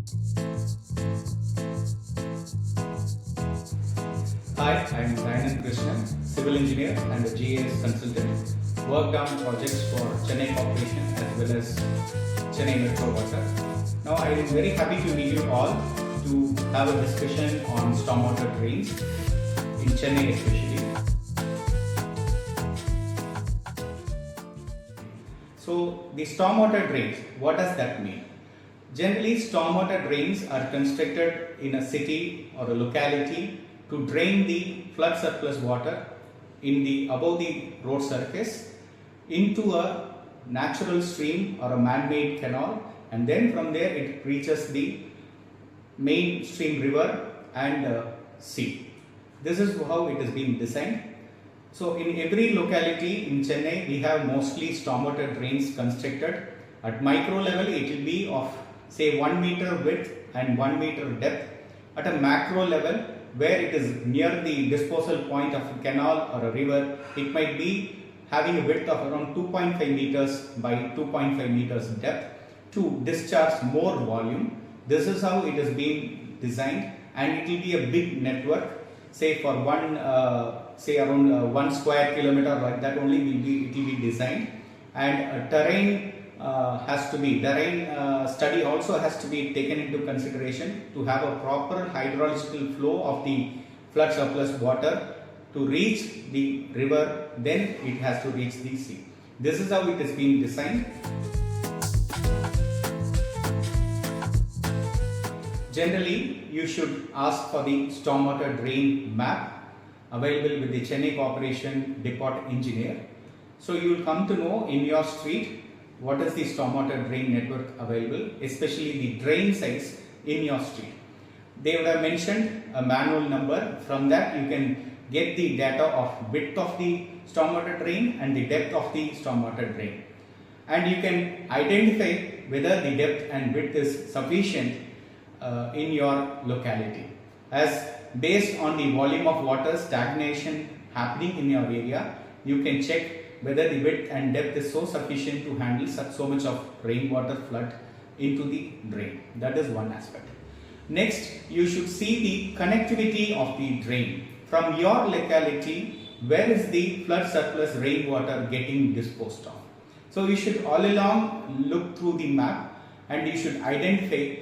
Hi, I am Dayanand Krishnan, civil engineer and a GIS consultant. Worked on projects for Chennai Corporation as well as Chennai Metro Water. Now I am very happy to meet you all to have a discussion on stormwater drains in Chennai especially. So the stormwater drains, what does that mean? Generally, stormwater drains are constructed in a city or a locality to drain the flood surplus water above the road surface into a natural stream or a man-made canal, and then from there it reaches the mainstream river and sea. This is how it has been designed. So in every locality in Chennai we have mostly stormwater drains constructed. At micro level it will be of say 1 meter width and 1 meter depth. At a macro level, where it is near the disposal point of a canal or a river, it might be having a width of around 2.5 meters by 2.5 meters depth to discharge more volume. This is how it has been designed, and it will be a big network, say for around 1 square kilometer, like that only it will be designed. And terrain study also has to be taken into consideration to have a proper hydrological flow of the flood surplus water to reach the river, then it has to reach the sea. This is how it has been designed. Generally, you should ask for the stormwater drain map available with the Chennai Corporation depot engineer. So you will come to know in your street what is the stormwater drain network available, especially the drain size in your street. They would have mentioned a manual number. From that you can get the data of width of the stormwater drain and the depth of the stormwater drain. And you can identify whether the depth and width is sufficient in your locality. As based on the volume of water stagnation happening in your area, you can check whether the width and depth is so sufficient to handle so much of rainwater flood into the drain. That is one aspect. Next, you should see the connectivity of the drain. From your locality, where is the flood surplus rainwater getting disposed of? So you should all along look through the map and you should identify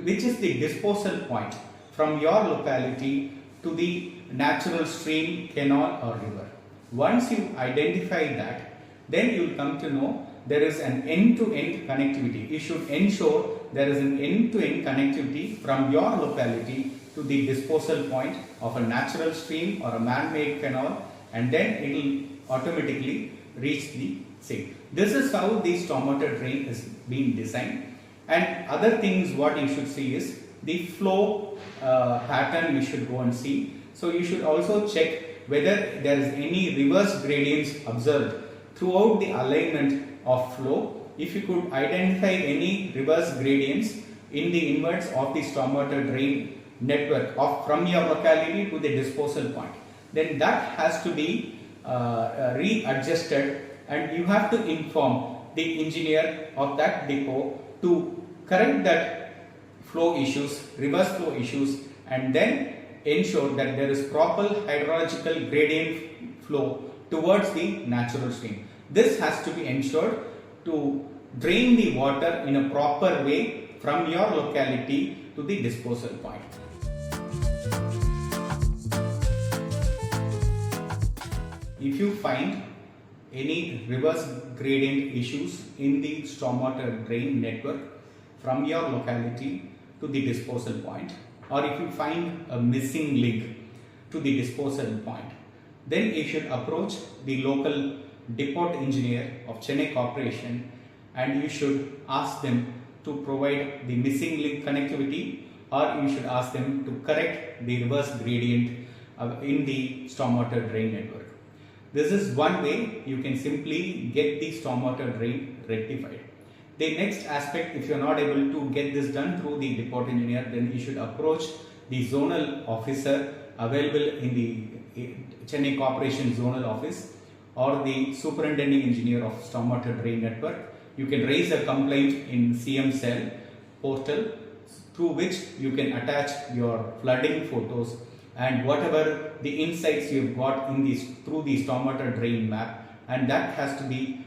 which is the disposal point from your locality to the natural stream, canal or river. Once you identify that, then you will come to know there is an end-to-end connectivity. You should ensure there is an end-to-end connectivity from your locality to the disposal point of a natural stream or a man-made canal, and then it will automatically reach the sea. This is how the stormwater drain is being designed. And other things what you should see is the flow pattern you should go and see. So you should also check whether there is any reverse gradients observed throughout the alignment of flow. If you could identify any reverse gradients in the inwards of the stormwater drain network from your locality to the disposal point, then that has to be readjusted, and you have to inform the engineer of that depot to correct that flow issues, reverse flow issues, and then ensure that there is proper hydrological gradient flow towards the natural stream. This has to be ensured to drain the water in a proper way from your locality to the disposal point. If you find any reverse gradient issues in the stormwater drain network from your locality to the disposal point, or if you find a missing link to the disposal point, then you should approach the local depot engineer of Chennai Corporation and you should ask them to provide the missing link connectivity, or you should ask them to correct the reverse gradient in the stormwater drain network. This is one way you can simply get the stormwater drain rectified. The next aspect, if you are not able to get this done through the depot engineer, then you should approach the zonal officer available in the Chennai Corporation zonal office or the superintending engineer of stormwater drain network. You can raise a complaint in CM cell portal through which you can attach your flooding photos and whatever the insights you've got in these through the stormwater drain map, and that has to be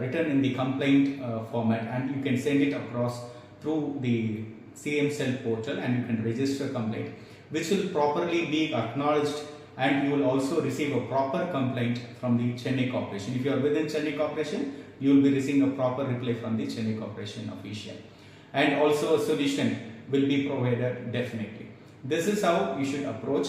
written in the complaint format, and you can send it across through the CM Cell portal and you can register complaint, which will properly be acknowledged, and you will also receive a proper complaint from the Chennai Corporation. If you are within Chennai Corporation, you will be receiving a proper reply from the Chennai Corporation official, and also a solution will be provided definitely. This is how you should approach,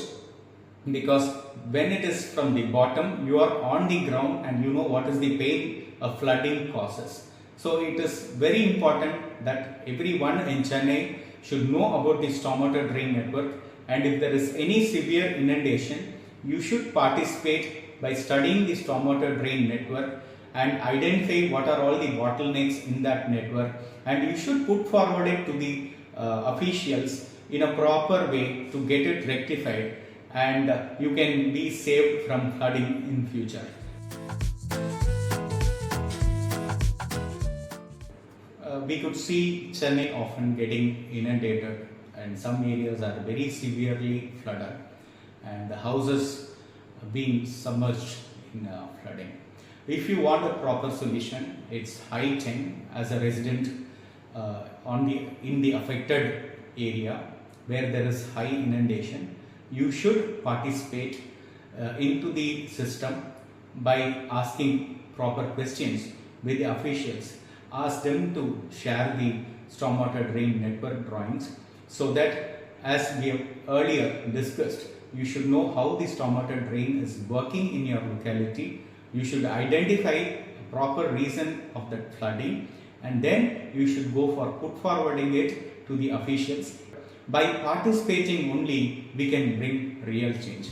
because when it is from the bottom, you are on the ground and you know what is the pain a flooding causes. So it is very important that everyone in Chennai should know about the stormwater drain network, and if there is any severe inundation, you should participate by studying the stormwater drain network and identify what are all the bottlenecks in that network, and you should put forward it to the officials in a proper way to get it rectified, and you can be saved from flooding in future. We could see Chennai often getting inundated, and some areas are very severely flooded and the houses being submerged in flooding. If you want a proper solution, it's high time as a resident in the affected area where there is high inundation, you should participate into the system by asking proper questions with the officials. Ask them to share the stormwater drain network drawings, so that, as we have earlier discussed, you should know how the stormwater drain is working in your locality. You should identify a proper reason of that flooding, and then you should go for put forwarding it to the officials. By participating only, we can bring real change.